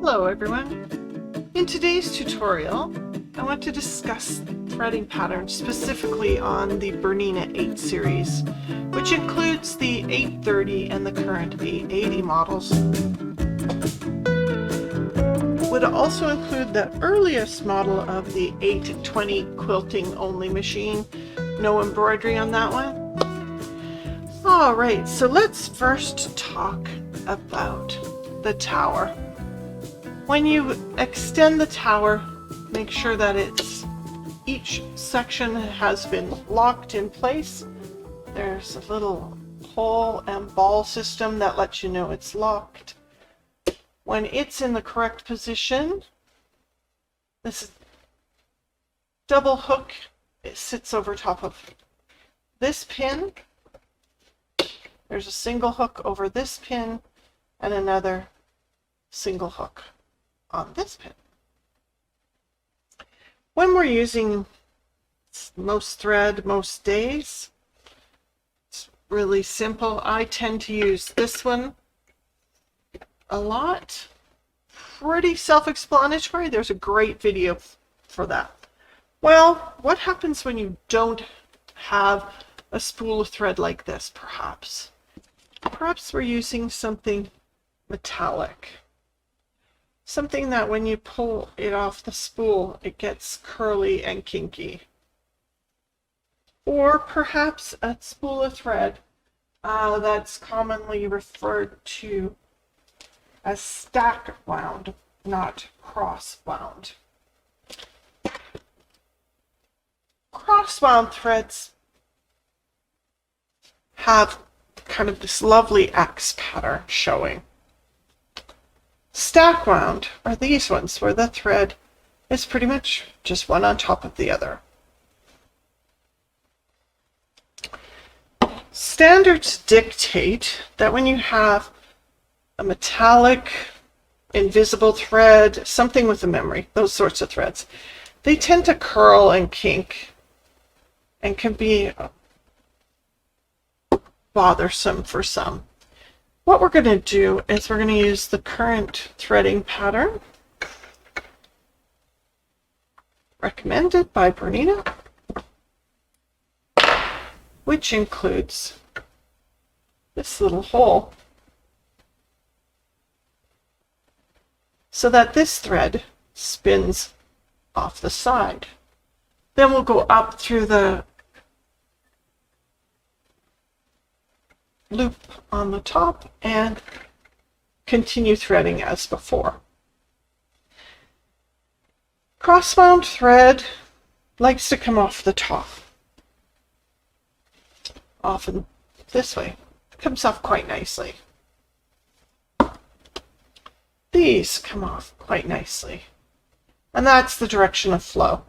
Hello everyone! In today's tutorial, I want to discuss threading patterns specifically on the Bernina 8 series, which includes the 830 and the current 880 models. Would also include the earliest model of the 820 quilting only machine. No embroidery on that one. Alright, so let's first talk about the tower. When you extend the tower, make sure that each section has been locked in place. There's a little hole and ball system that lets you know it's locked. When it's in the correct position, this double hook, it sits over top of this pin. There's a single hook over this pin and another single hook on this pin. When we're using most thread most days, it's really simple. I tend to use this one a lot. Pretty self-explanatory. There's a great video for that. Well, what happens when you don't have a spool of thread like this, perhaps? Perhaps we're using something metallic. Something that when you pull it off the spool, it gets curly and kinky. Or perhaps a spool of thread that's commonly referred to as stack wound, not cross wound. Cross wound threads have kind of this lovely X pattern showing. Stack wound are these ones where the thread is pretty much just one on top of the other. Standards dictate that when you have a metallic, invisible thread, something with a memory, those sorts of threads, they tend to curl and kink and can be bothersome for some. What we're going to do is we're going to use the current threading pattern recommended by Bernina, which includes this little hole so that this thread spins off the side. Then we'll go up through the loop on the top and continue threading as before. Cross-wound thread likes to come off the top. Often this way. It comes off quite nicely. These come off quite nicely. And that's the direction of flow.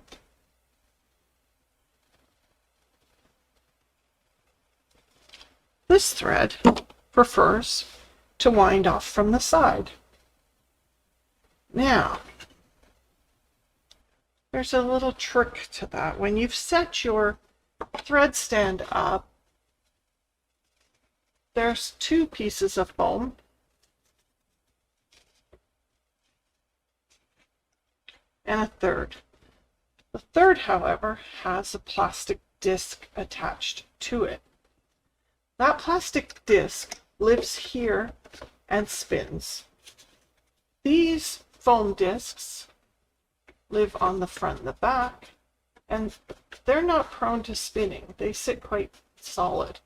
This thread prefers to wind off from the side. Now, there's a little trick to that. When you've set your thread stand up, there's two pieces of foam. And a third. The third, however, has a plastic disc attached to it. That plastic disc lives here and spins. These foam discs live on the front and the back, and they're not prone to spinning. They sit quite solid.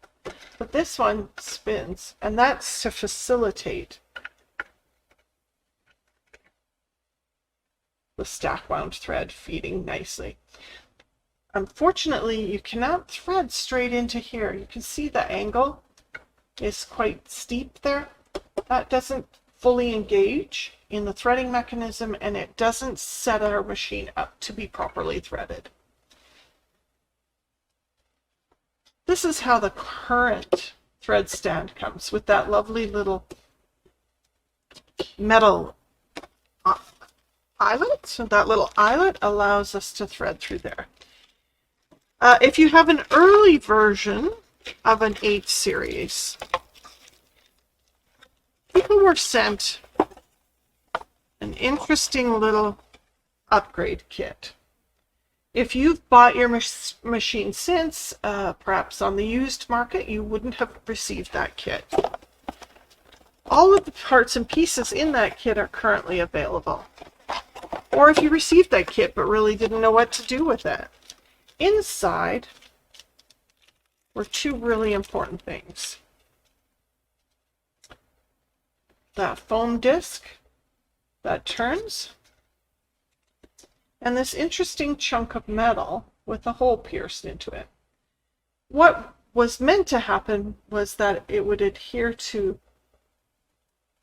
But this one spins, and that's to facilitate the stack wound thread feeding nicely. Unfortunately, you cannot thread straight into here. You can see the angle is quite steep there. That doesn't fully engage in the threading mechanism, and it doesn't set our machine up to be properly threaded. This is how the current thread stand comes, with that lovely little metal eyelet. So that little eyelet allows us to thread through there. If you have an early version of an 8 series, people were sent an interesting little upgrade kit. If you've bought your machine since, perhaps on the used market, you wouldn't have received that kit. All of the parts and pieces in that kit are currently available. Or if you received that kit but really didn't know what to do with it. Inside were two really important things. That foam disc that turns, and this interesting chunk of metal with a hole pierced into it. What was meant to happen was that it would adhere to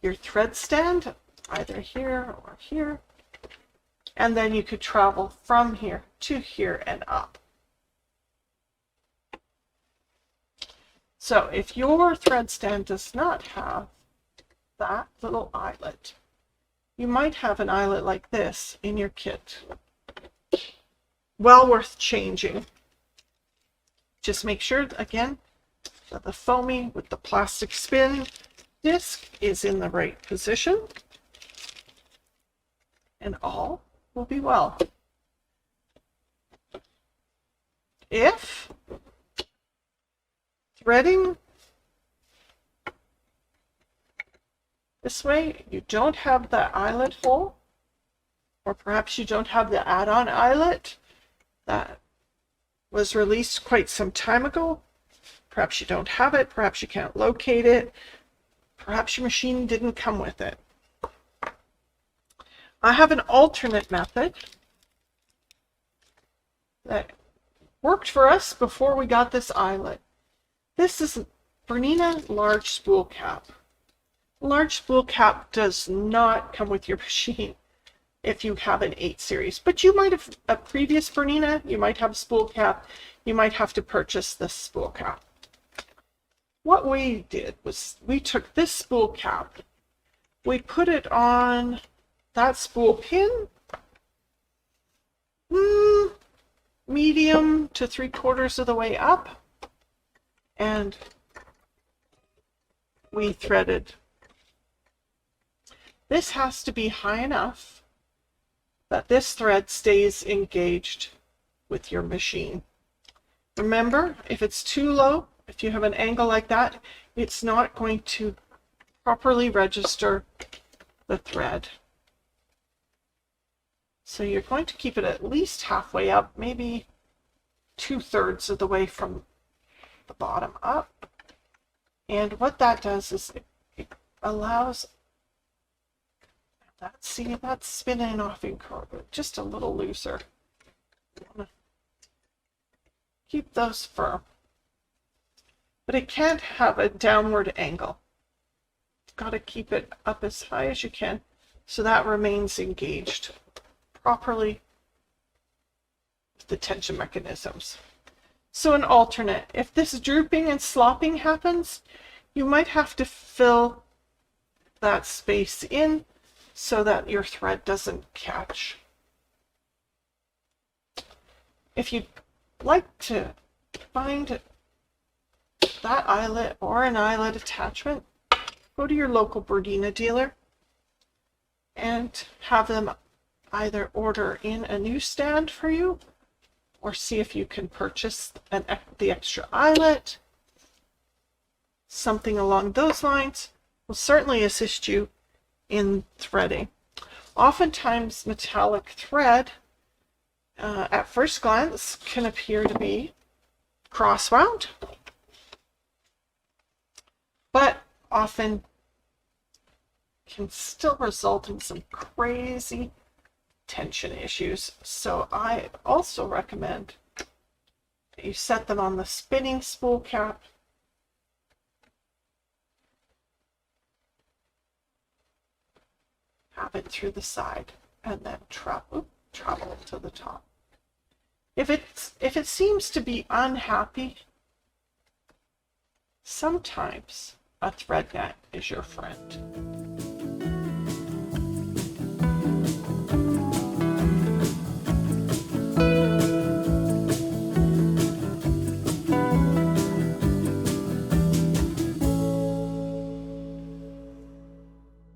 your thread stand, either here or here, and then you could travel from here to here and up. So if your thread stand does not have that little eyelet, you might have an eyelet like this in your kit. Well worth changing. Just make sure, again, that the foamy with the plastic spin disc is in the right position, and all will be well. If threading this way, you don't have the eyelet hole, or perhaps you don't have the add-on eyelet that was released quite some time ago. Perhaps you don't have it, perhaps you can't locate it, perhaps your machine didn't come with it. I have an alternate method that worked for us before we got this eyelet. This is Bernina large spool cap. Large spool cap does not come with your machine if you have an 8 series, but you might have a previous Bernina, you might have a spool cap, you might have to purchase this spool cap. What we did was we took this spool cap, we put it on that spool pin, medium to 3/4 of the way up, and we threaded. This has to be high enough that this thread stays engaged with your machine. Remember, if it's too low, if you have an angle like that, it's not going to properly register the thread. So you're going to keep it at least halfway up, maybe 2/3 of the way from the bottom up. And what that does is it allows that, see, that's spinning off in just a little looser. You want to keep those firm. But it can't have a downward angle. You've got to keep it up as high as you can so that remains engaged properly with the tension mechanisms. So an alternate, if this drooping and slopping happens, you might have to fill that space in so that your thread doesn't catch. If you'd like to find that eyelet or an eyelet attachment, go to your local Bernina dealer and have them either order in a new stand for you or see if you can purchase the extra eyelet. Something along those lines will certainly assist you in threading. Oftentimes metallic thread at first glance can appear to be cross-wound, but often can still result in some crazy tension issues. So I also recommend that you set them on the spinning spool cap, have it through the side, and then travel to the top. If it seems to be unhappy, sometimes a thread net is your friend.